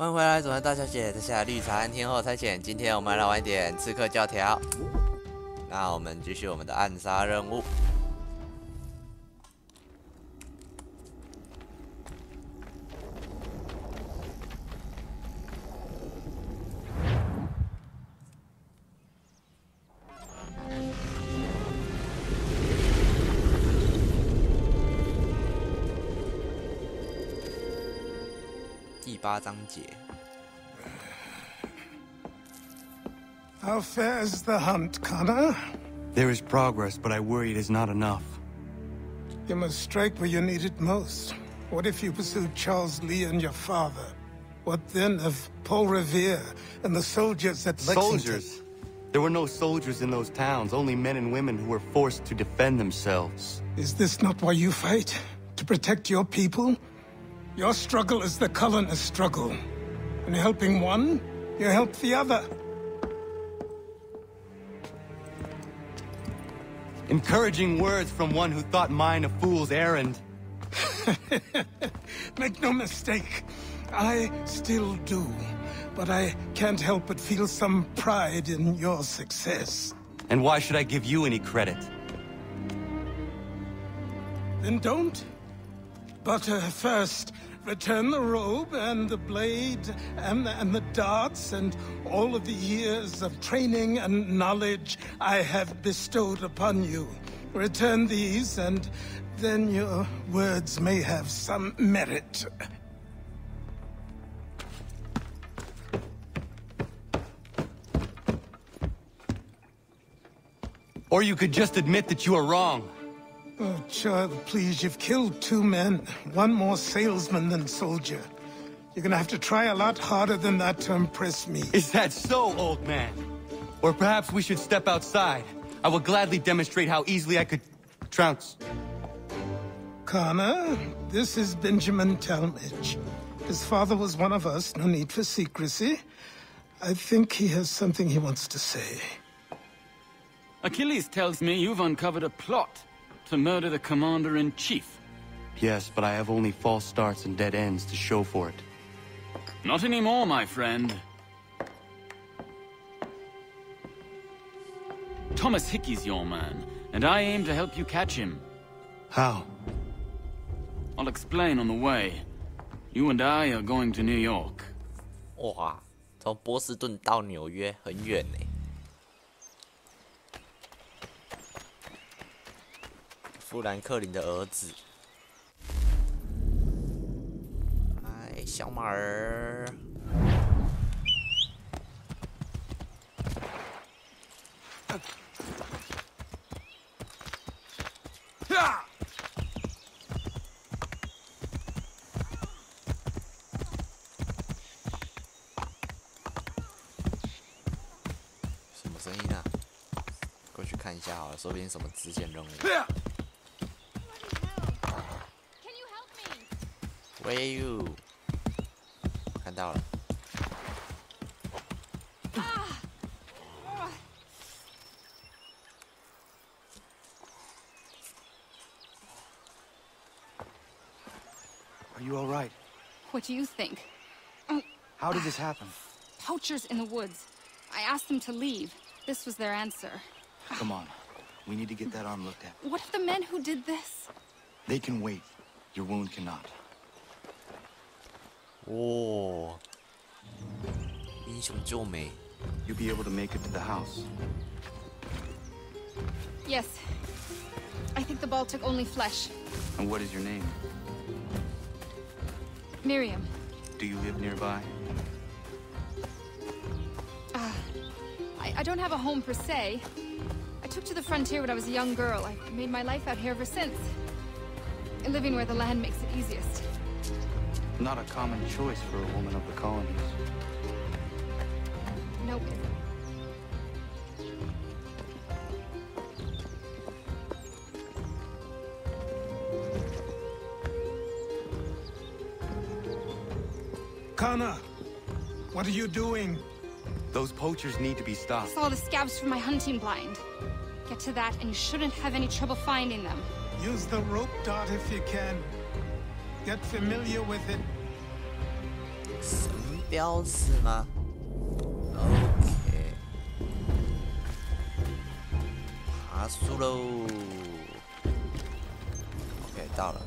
欢迎回来，总裁大小姐，这下绿茶和天后差遣。今天我们来玩一点刺客教条。那我们继续我们的暗杀任务。第8章节。How fares the hunt, Connor? There is progress, but I worry it is not enough. You must strike where you need it most. What if you pursued Charles Lee and your father? What then of Paul Revere and the soldiers at Lexington? Soldiers? There were no soldiers in those towns, only men and women who were forced to defend themselves. Is this not why you fight? To protect your people? Your struggle is the colonist struggle. And helping one, you help the other. Encouraging words from one who thought mine a fool's errand. Make no mistake, I still do. But I can't help but feel some pride in your success. And why should I give you any credit? Then don't. But first, return the robe and the blade and the darts and all of the years of training and knowledge I have bestowed upon you. Return these, and then your words may have some merit. Or you could just admit that you are wrong. Oh, child, please, you've killed 2 men. One more salesman than soldier. You're gonna have to try a lot harder than that to impress me. Is that so, old man? Or perhaps we should step outside. I will gladly demonstrate how easily I could trounce. Connor, this is Benjamin Talmadge. His father was one of us, no need for secrecy. I think he has something he wants to say. Achilles tells me you've uncovered a plot to murder the commander-in-chief. Yes, but I have only false starts and dead ends to show for it. Not anymore, my friend. Thomas Hickey's your man, and I aim to help you catch him. How? I'll explain on the way. You and I are going to New York. 哇，从波士顿到纽约很远呢。富兰克林的儿子。哎，小马儿。什么声音啊？过去看一下好了，说不定什么支线任务。Where are you？ 看到了。Are you all right? What do you think? How did this happen? Poachers in the woods. I asked them to leave. This was their answer. Come on. We need to get that arm looked at. What if the men who did this? They can wait. Your wound cannot. 哦，英雄救美。 You'll be able to make it to the house. Yes. I think the ball took only flesh. And what is your name? Miriam. Do you live nearby? I don't have a home per se. I took to the frontier when I was a young girl. I've made my life out here ever since. Living where the land makes it easiest. Not a common choice for a woman of the colonies. Nope. Connor, what are you doing? Those poachers need to be I stopped. saw the scabs from my hunting blind. Get to that and you shouldn't have any trouble finding them. Use the rope dart if you can. Get familiar with it. 神标识吗 ？OK， 爬树喽。OK， 到了。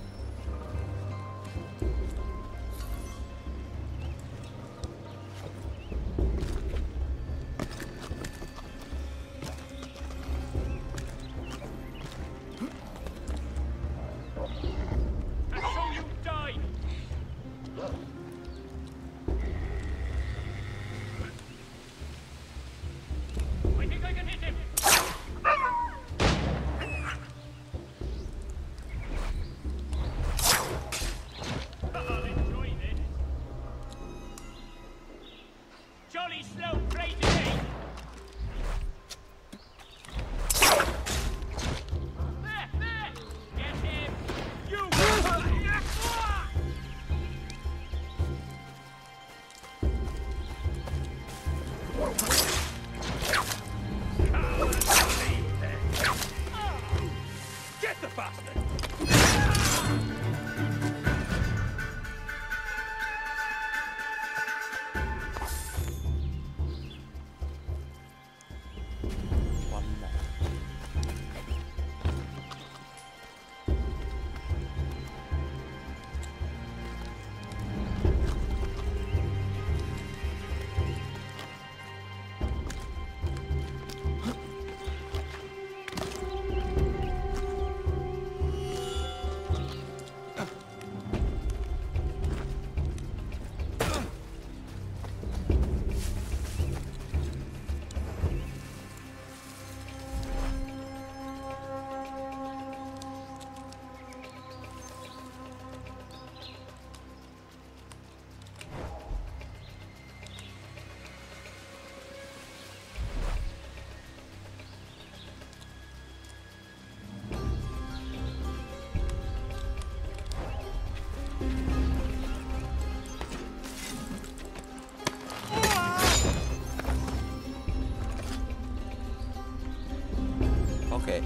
Okay,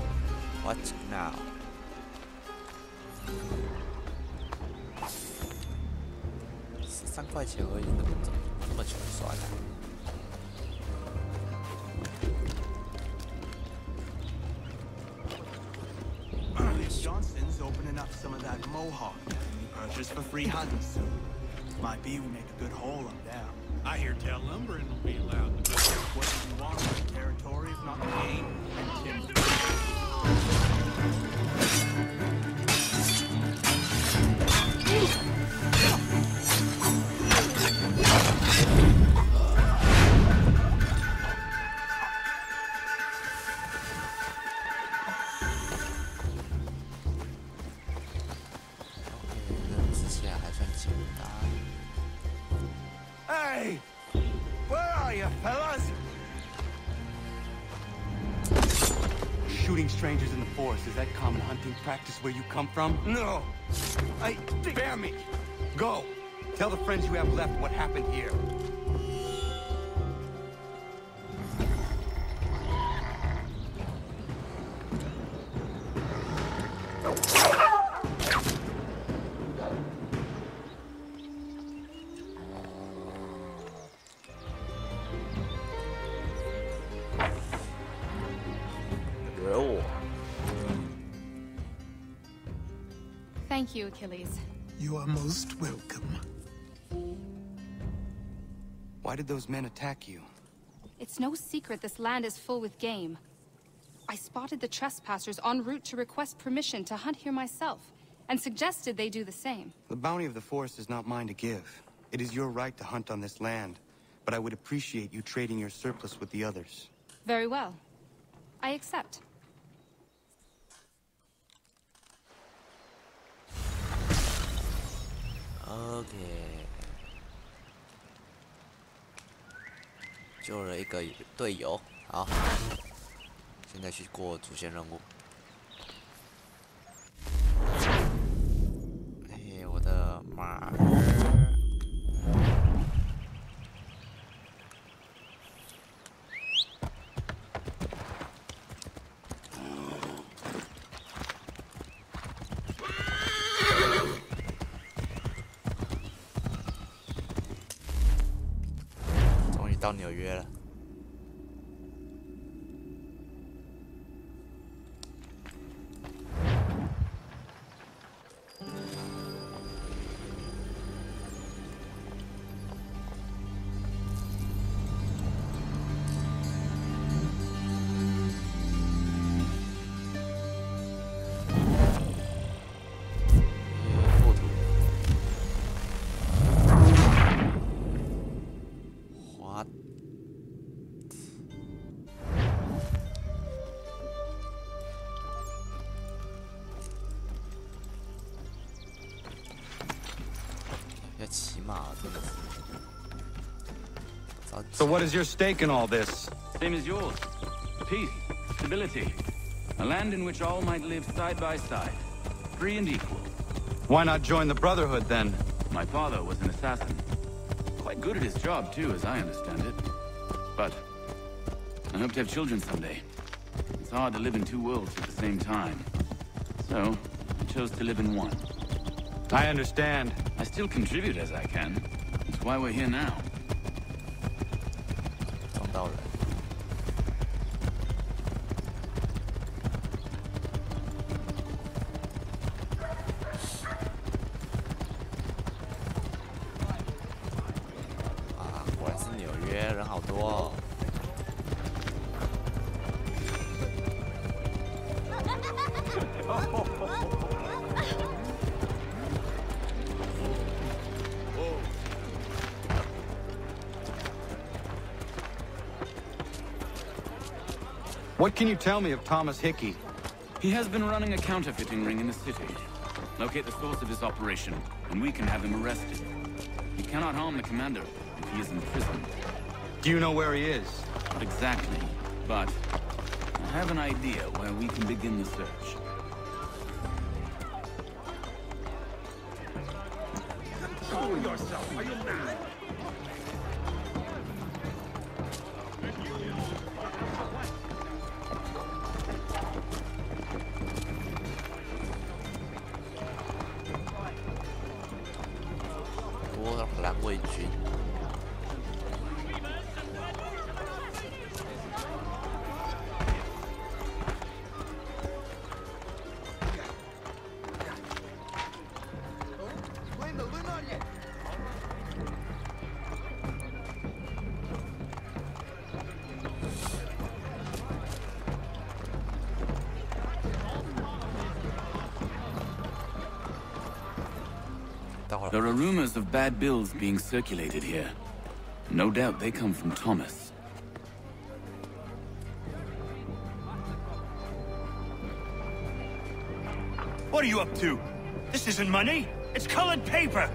what now? 13块钱而已，怎么那么穷酸啊？Johnson's opening up some of that mohawk you purchased for free hunting soon. Might be we make a good haul on them. I hear tell lumbering will be allowed to do. What do you want from the territory if not the game and timber? Hey! Where are you, fellas? Shooting strangers in the forest, is that common hunting practice where you come from? No. Spare me. Go. Tell the friends you have left what happened here. Thank you, Achilles. You are most welcome. Why did those men attack you? It's no secret this land is full with game. I spotted the trespassers en route to request permission to hunt here myself, and suggested they do the same. The bounty of the forest is not mine to give. It is your right to hunt on this land, but I would appreciate you trading your surplus with the others. Very well. I accept. OK， 救了一个队友，好，现在去过主线任务。哎，我的马儿。到纽约了。So what is your stake in all this? Same as yours. Peace, stability. A land in which all might live side by side, free and equal. Why not join the Brotherhood, then? My father was an assassin. Quite good at his job, too, as I understand it. But I hope to have children someday. It's hard to live in two worlds at the same time. So, I chose to live in one. I understand. I still contribute as I can. That's why we're here now. 撞到人。啊，果然是纽约，人好多哦。What can you tell me of Thomas Hickey? He has been running a counterfeiting ring in the city. Locate the source of his operation, and we can have him arrested. He cannot harm the commander if he is in prison. Do you know where he is? Not exactly, but I have an idea where we can begin the search. Control yourself, are you mad? 多蓝卫军。There are rumors of bad bills being circulated here. No doubt they come from Thomas. What are you up to? This isn't money. It's colored paper.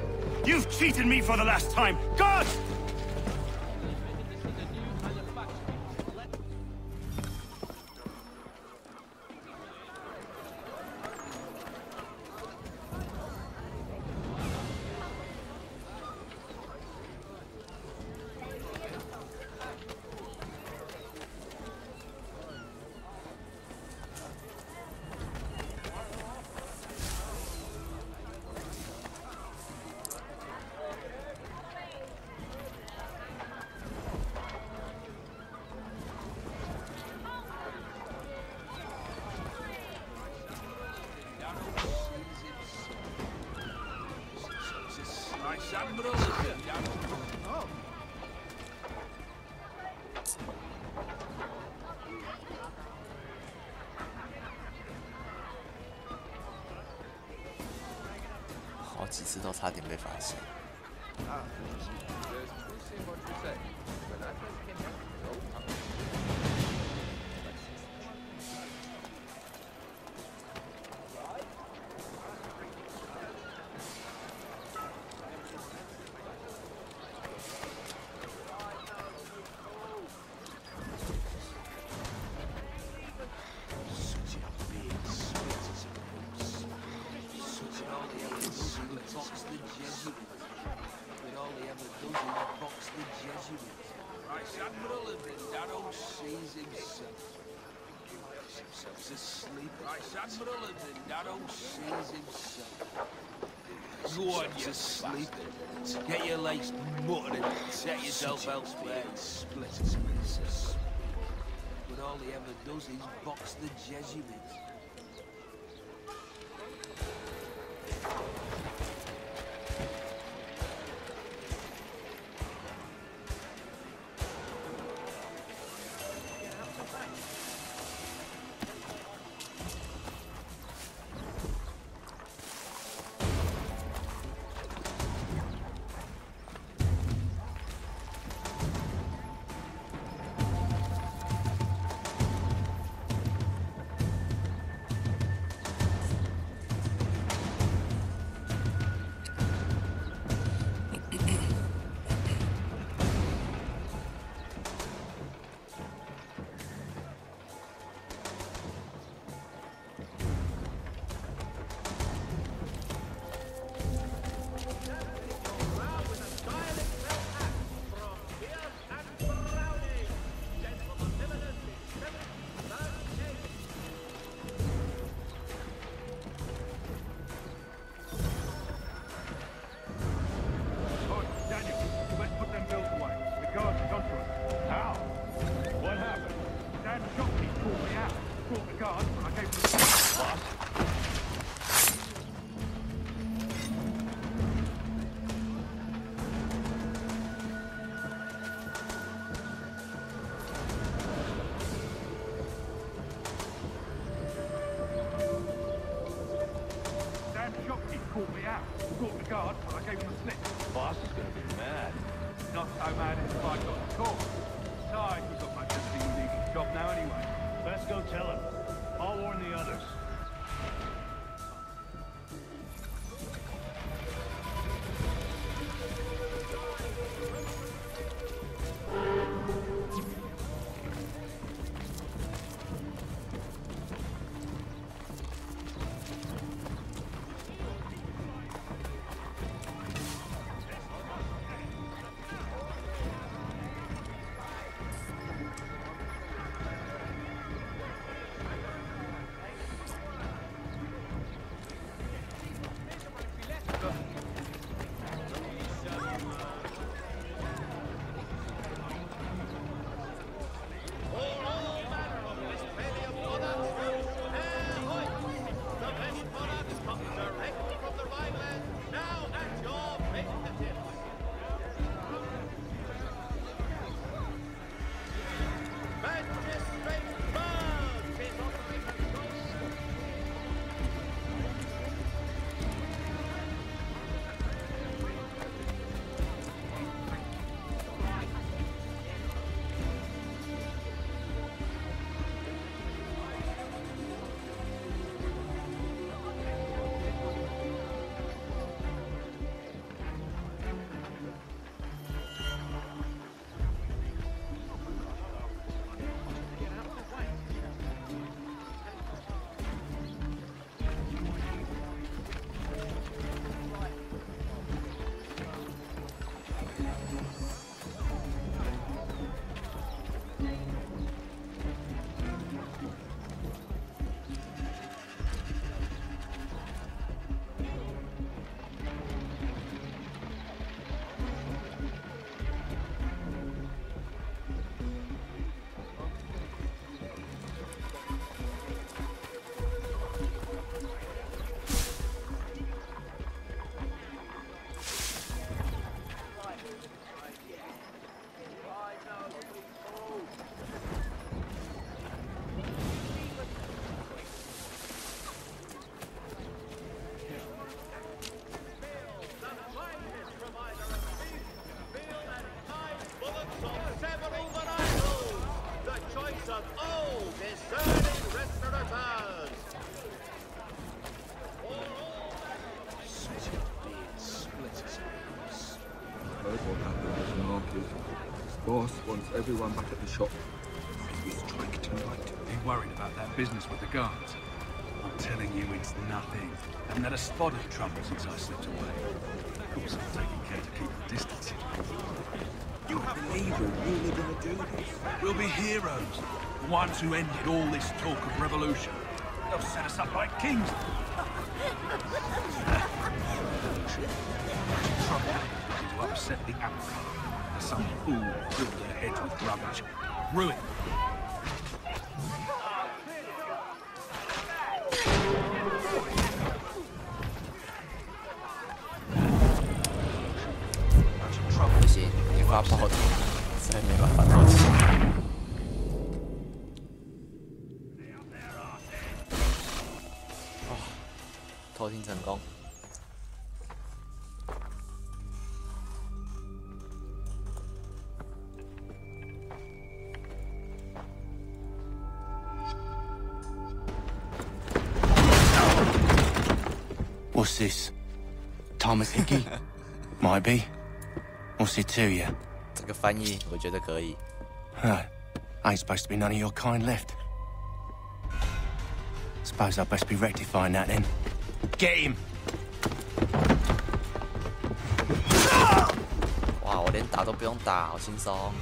You've cheated me for the last time. God! Admiral. 好几次都差点被发现。Admiral and Nado sees himself. Go on, you sleeping. Get your legs muttered and set yourself elsewhere. But all he ever does is box the Jesuits. Caught me out. Caught the guard, and I gave him a slip. Boss is gonna be mad. Not so mad if I got the call. Besides, we've got much everything we need for the job now anyway. Let's go tell him. I'll warn the others. Boss wants everyone back at the shop. We strike tonight. Be worried about that business with the guards. I'm telling you, it's nothing. Haven't had a spot of trouble since I slipped away. Of course, I'm taking care to keep the distance. You believe we're really gonna do this? We'll be heroes. The ones who ended all this talk of revolution. They'll set us up like kings. the apple cart. Some fool filled their heads with rubbish. Ruin. 不行，你发爆头，实在没办法偷袭。哦，偷听成功。 What's this? Thomas Hickey? Might be. What's it to you? 这个翻译我觉得可以。Ain't supposed to be none of your kind left. Suppose I'd best be rectifying that then. Get him! 哇，我连打都不用打，好轻松。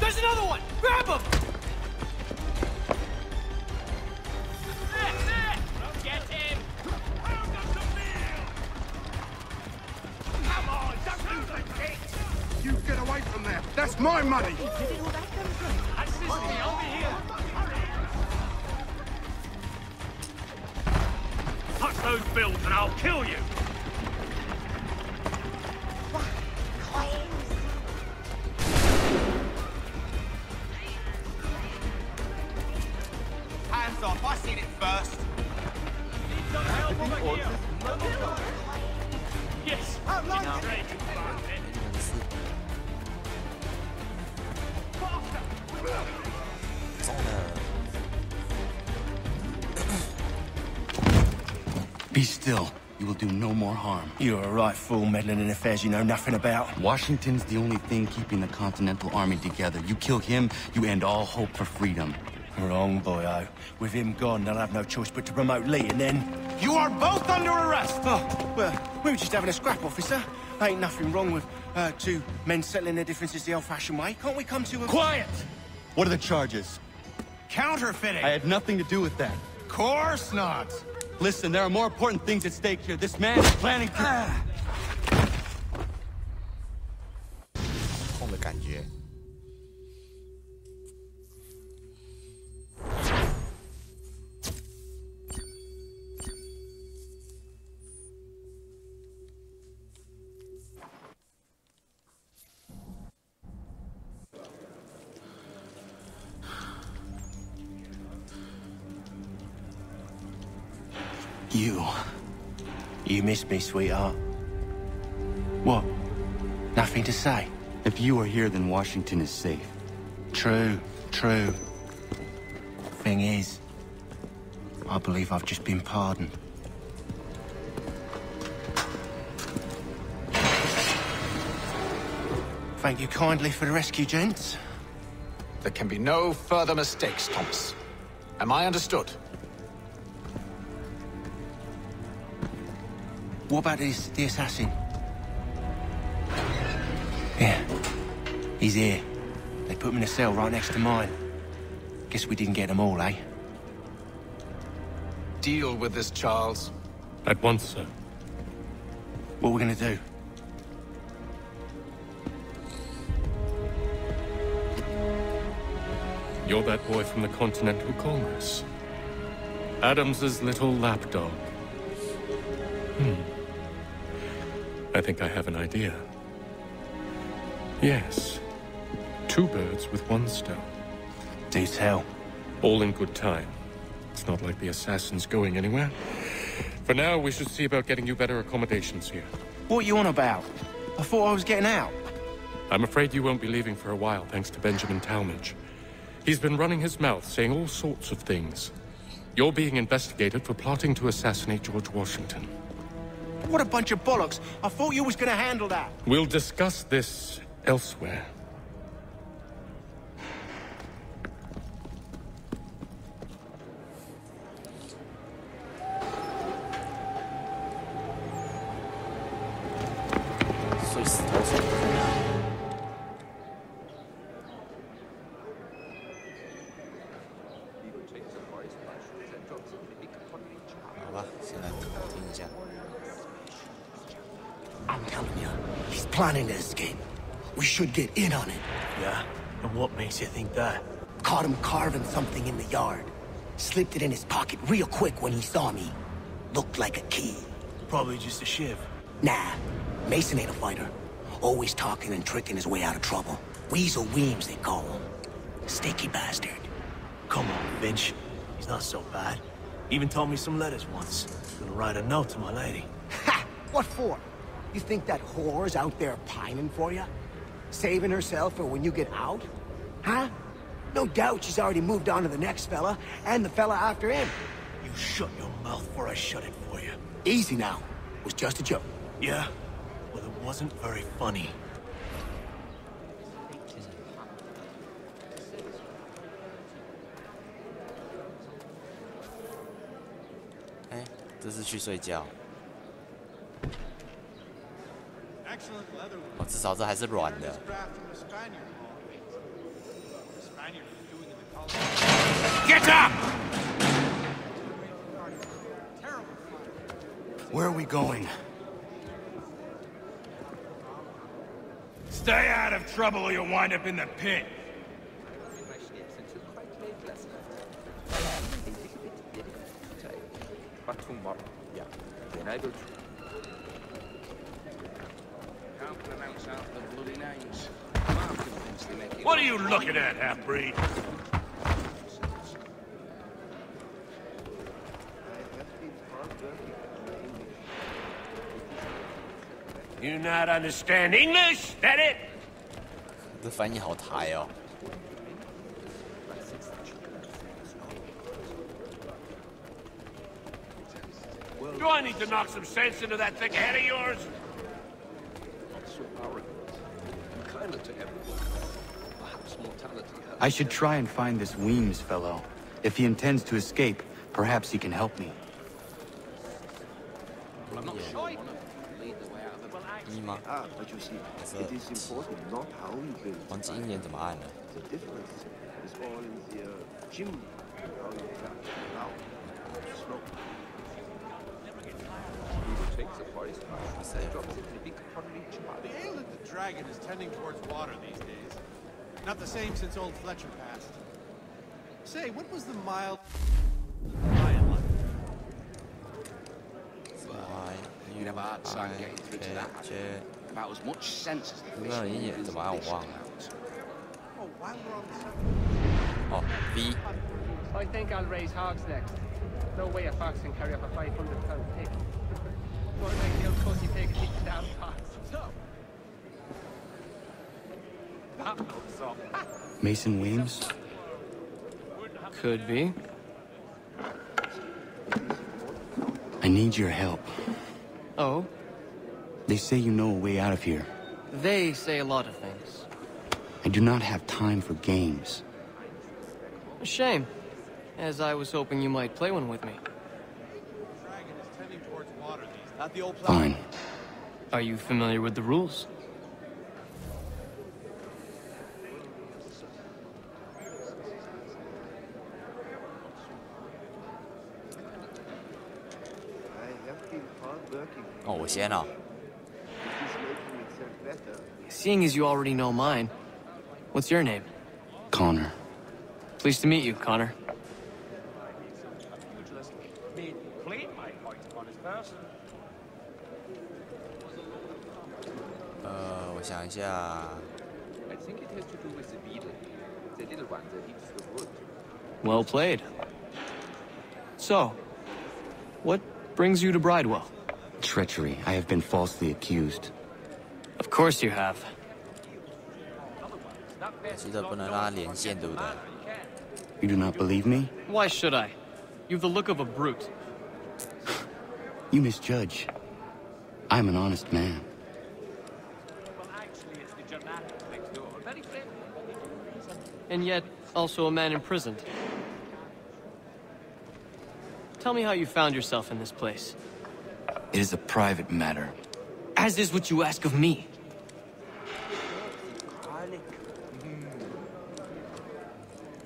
There's another one! Grab him! Get him! Come on, don't lose the kick! You get away from there! That's my money! Assist me, I'll be here! Touch those bills and I'll kill you! Hands off, I seen it first! Need some help over here! Yes! Straight. 中了。 Be still. You will do no more harm. You're a right fool meddling in affairs you know nothing about. Washington's the only thing keeping the Continental Army together. You kill him, you end all hope for freedom. Wrong, boyo. With him gone, they'll have no choice but to promote Lee, and then... You are both under arrest! Oh, well, we were just having a scrap, officer. Ain't nothing wrong with two men settling their differences the old-fashioned way. Can't we come to a... Quiet! What are the charges? Counterfeiting! I had nothing to do with that. Course not! Listen, there are more important things at stake here. This man is planning to... 痛的感觉。 You miss me, sweetheart. What? Nothing to say? If you are here, then Washington is safe. True. Thing is, I believe I've just been pardoned. Thank you kindly for the rescue, gents. There can be no further mistakes, Thomas. Am I understood? What about the assassin? Yeah, he's here. They put him in a cell right next to mine. Guess we didn't get them all, eh? Deal with this, Charles. At once, sir. What are we gonna do? You're that boy from the Continental Congress. Adams's little lapdog. I think I have an idea. Yes. Two birds with one stone. Do tell. All in good time. It's not like the assassin's going anywhere. For now, we should see about getting you better accommodations here. What are you on about? I thought I was getting out. I'm afraid you won't be leaving for a while, thanks to Benjamin Talmadge. He's been running his mouth, saying all sorts of things. You're being investigated for plotting to assassinate George Washington. What a bunch of bollocks. I thought you was gonna handle that. We'll discuss this elsewhere. 好吧，先来听一下。 I'm telling you, he's planning to escape. We should get in on it. Yeah? And what makes you think that? Caught him carving something in the yard. Slipped it in his pocket real quick when he saw me. Looked like a key. Probably just a shiv. Nah, Mason ain't a fighter. Always talking and tricking his way out of trouble. Weasel Weems, they call him. Sticky bastard. Come on, Finch. He's not so bad. Even told me some letters once. Gonna write a note to my lady. Ha! What for? You think that whore's out there pining for you? Saving herself for when you get out? Huh? No doubt she's already moved on to the next fella, and the fella after him. You shut your mouth before I shut it for you. Easy now. It was just a joke. Yeah? Well, it wasn't very funny. 哎，这是去睡觉。哦，至少这还是软的。Get up! Where are we going? Stay out of trouble or you'll wind up in the pit. What are you looking at, half-breed? You not understand English? That it? 这翻译好台哦。 Do I need to knock some sense into that thick head of yours? I should try and find this Weems fellow. If he intends to escape, perhaps he can help me. I'm not sure. 一吗？还是忘记1年怎么按了？ The ale at the Dragon is tending towards water these days. Not the same since old Fletcher passed. Say, what was the mild... You never had time getting through to that. About as much sense as the fish. 那音乐怎么按我忘了。 Oh, while we're on the subject... 哦 ，B。 I think I'll raise hogs next. No way a fox can carry up a 500-pound pig. More like the old pussy pig eat the damn fox. So. That looks up. Mason Weems? Could be. I need your help. Oh? They say you know a way out of here. They say a lot of things. I do not have time for games. A shame, as I was hoping you might play one with me. Dragon is tending towards water these days. Not the old... Fine. Are you familiar with the rules?哦，我先哦。 Seeing as you already know mine, what's your name? Connor. Pleased to meet you, Connor. 我想一下。 Well played. So, what brings you to Bridewell? Treachery. I have been falsely accused. Of course you have. 记得不能让他连线，对不对？ You do not believe me? Why should I? You've the look of a brute. You misjudge. I'm an honest man. And yet, also a man imprisoned. Tell me how you found yourself in this place. It is a private matter. As is what you ask of me.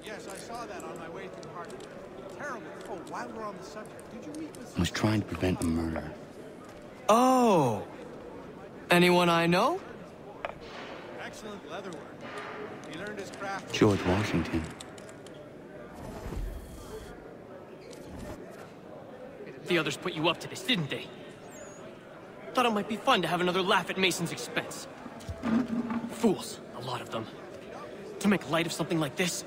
Yes, I saw that on my way through Hartford. Terrible. Oh, while we're on the subject, did you meet with... I was trying to prevent a murder. Oh! Anyone I know? Excellent leatherwork. He learned his craft... George Washington. The others put you up to this, didn't they? Thought it might be fun to have another laugh at Mason's expense. Fools, a lot of them. To make light of something like this.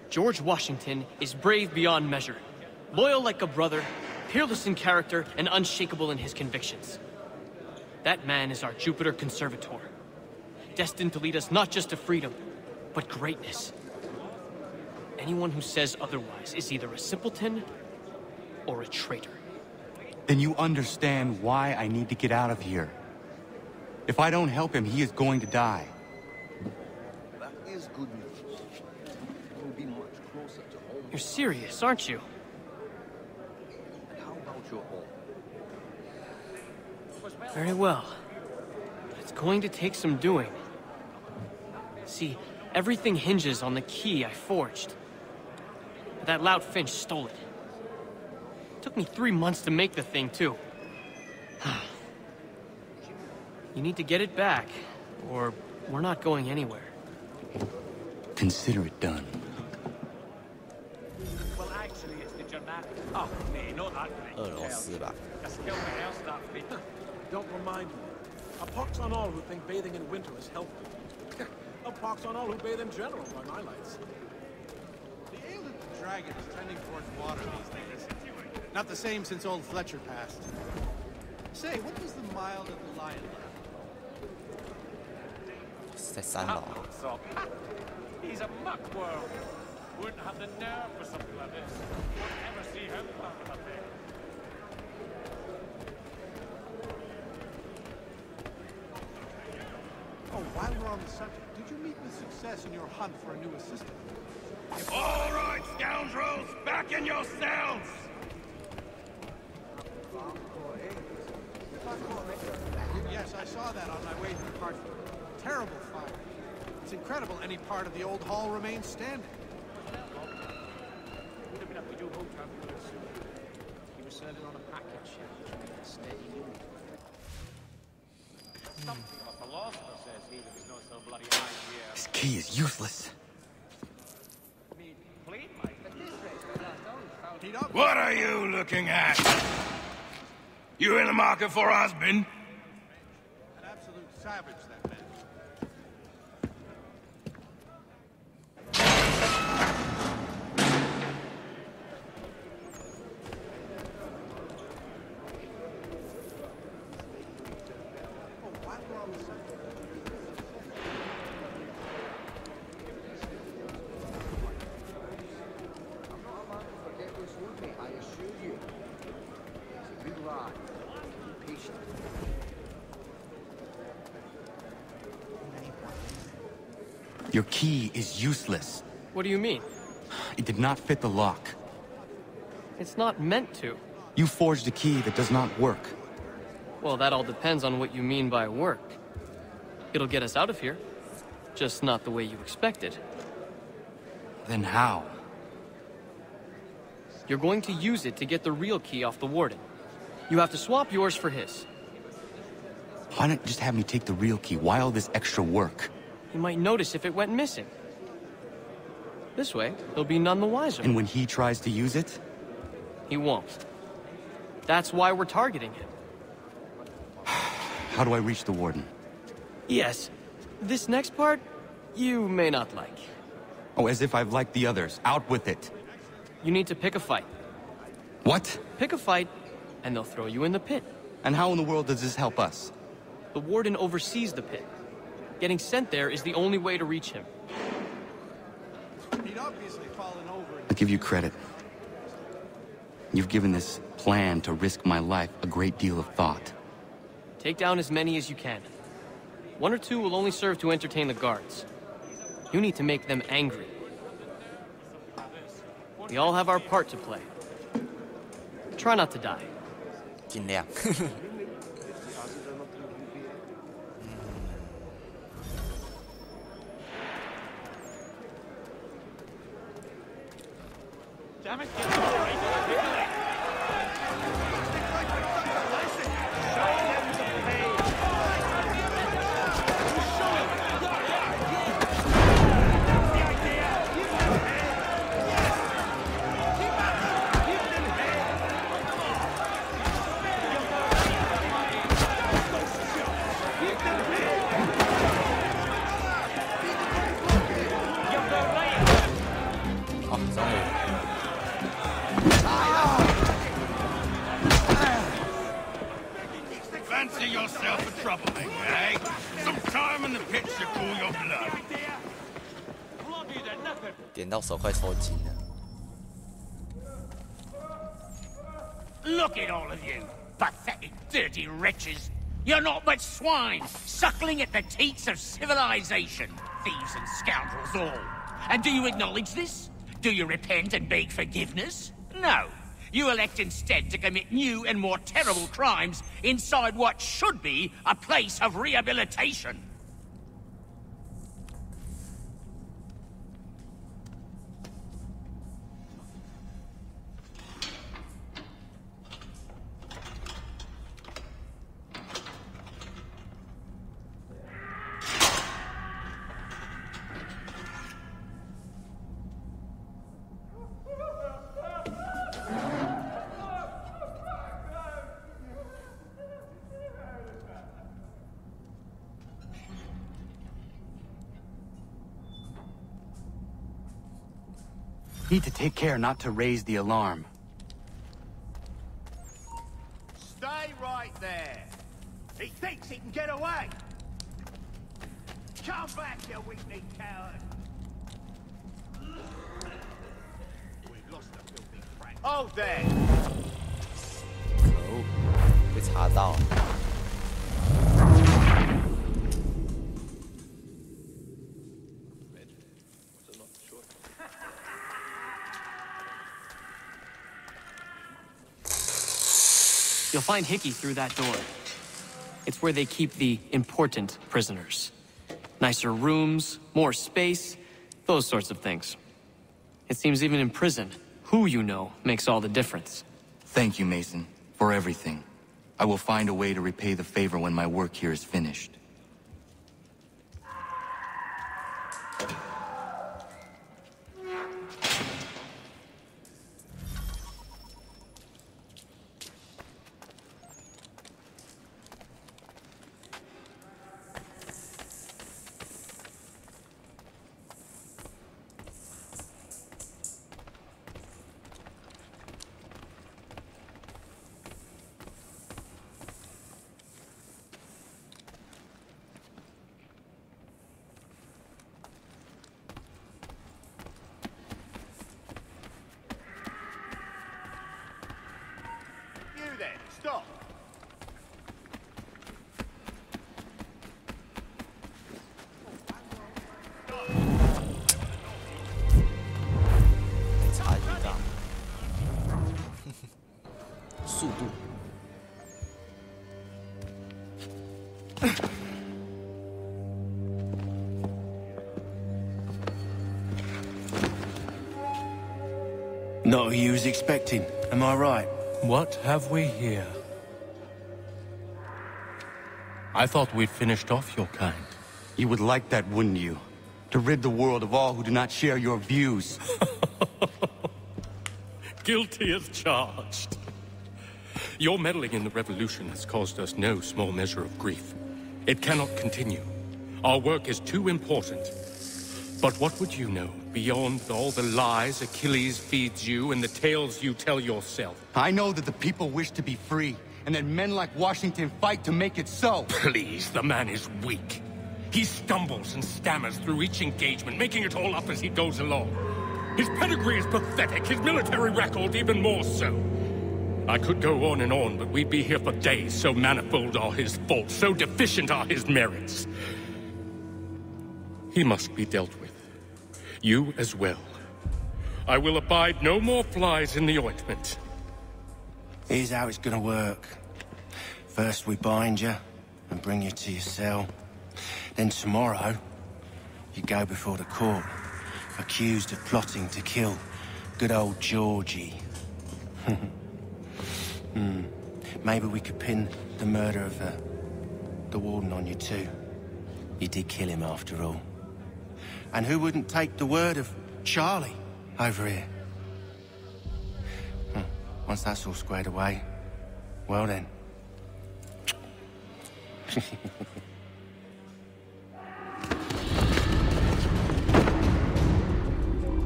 George Washington is brave beyond measure. Loyal like a brother, peerless in character, and unshakable in his convictions. That man is our Jupiter Conservator. Destined to lead us not just to freedom, but greatness. Anyone who says otherwise is either a simpleton or a traitor. Then you understand why I need to get out of here. If I don't help him, he is going to die. That is good news. We'll be much closer to home. You're serious, aren't you? And how about your home? Very well. It's going to take some doing. See, everything hinges on the key I forged. That loud Finch stole it. Took me 3 months to make the thing, too. You need to get it back, or we're not going anywhere. Consider it done. Well, actually, it's the dramatic. Oh, no, not that great. 俄罗斯吧。 That's everything else that bit. Don't remind me. A pox on all who think bathing in winter is healthy. A pox on all who bathe in general, by my lights. The ale of the dragon is tending towards water these days. Not the same since old Fletcher passed. Say, what was the mile of the lion like? 在3楼。 He's a muck world. Wouldn't have the nerve for something like this. Won't ever see him part of a thing. Oh, while we're on the subject, did you meet with success in your hunt for a new assistant? All right, scoundrels, back in your cells! Yes, I saw that on my way through Hartford. Terrible fire. It's incredible any part of the old hall remains standing. Would have been up to do home travel soon. He was serving on a package. Steady moving. Something a philosopher says he that is not so bloody high here. This key is useless. What are you looking at? You in the market for a husband? An absolute savage, that man. Your key is useless. What do you mean? It did not fit the lock. It's not meant to. You forged a key that does not work. Well, that all depends on what you mean by work. It'll get us out of here. Just not the way you expected. Then how? You're going to use it to get the real key off the warden. You have to swap yours for his. Why not just have me take the real key? Why all this extra work? He might notice if it went missing. This way, he'll be none the wiser. And when he tries to use it? He won't. That's why we're targeting him. How do I reach the warden? Yes. This next part, you may not like. Oh, as if I've liked the others. Out with it. You need to pick a fight. What? Pick a fight, and they'll throw you in the pit. And how in the world does this help us? The warden oversees the pit. Getting sent there is the only way to reach him. He'd obviously fallen over. I'll give you credit. You've given this plan to risk my life a great deal of thought. Take down as many as you can. 1 or 2 will only serve to entertain the guards. You need to make them angry. We all have our part to play. Try not to die. 尽量。Damn it, get away. Fancy yourself a troublemaker, eh? Some time in the pits to cool your blood. 点到手快抽筋了。 Look at all of you, pathetic, dirty wretches. You're not but swine, suckling at the teats of civilization. Thieves and scoundrels all. And do you acknowledge this? Do you repent and beg forgiveness? No. You elect instead to commit new and more terrible crimes inside what should be a place of rehabilitation. Need to take care not to raise the alarm. Stay right there. He thinks he can get away. Come back, you weakling coward. We've lost the filthy brat. Oh, there. 可恶，被查到。 You'll find Hickey through that door. It's where they keep the important prisoners. Nicer rooms, more space, those sorts of things. It seems even in prison, who you know makes all the difference. Thank you, Mason, for everything. I will find a way to repay the favor when my work here is finished. Stop! Not who you was expecting, am I right? What have we here? I thought we'd finished off your kind. You would like that, wouldn't you? To rid the world of all who do not share your views. Guilty as charged. Your meddling in the revolution has caused us no small measure of grief. It cannot continue. Our work is too important. But what would you know beyond all the lies Achilles feeds you and the tales you tell yourself? I know that the people wish to be free, and that men like Washington fight to make it so. Please, the man is weak. He stumbles and stammers through each engagement, making it all up as he goes along. His pedigree is pathetic, his military record even more so. I could go on and on, but we'd be here for days, so manifold are his faults, so deficient are his merits. He must be dealt with. You as well. I will abide no more flies in the ointment. Here's how it's gonna work. First we bind you and bring you to your cell. Then tomorrow, you go before the court, accused of plotting to kill Good old Georgie. Maybe we could pin the murder of the warden on you too. You did kill him after all. And who wouldn't take the word of Charlie over here? Once that's all squared away, well then.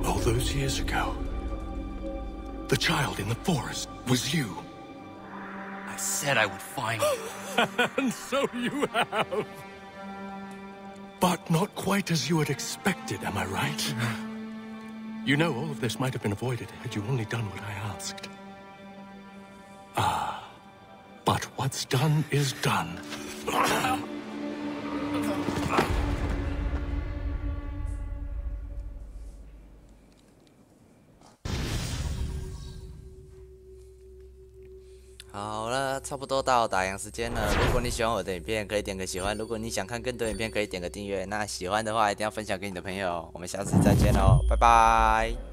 All those years ago, the child in the forest was you. I said I would find you. And so you have. But not quite as you had expected, am I right? You know, all of this might have been avoided had you only done what I asked. Ah, but what's done is done.好了，差不多到打烊时间了。如果你喜欢我的影片，可以点个喜欢；如果你想看更多影片，可以点个订阅。那喜欢的话，一定要分享给你的朋友。我们下次再见喽，拜拜。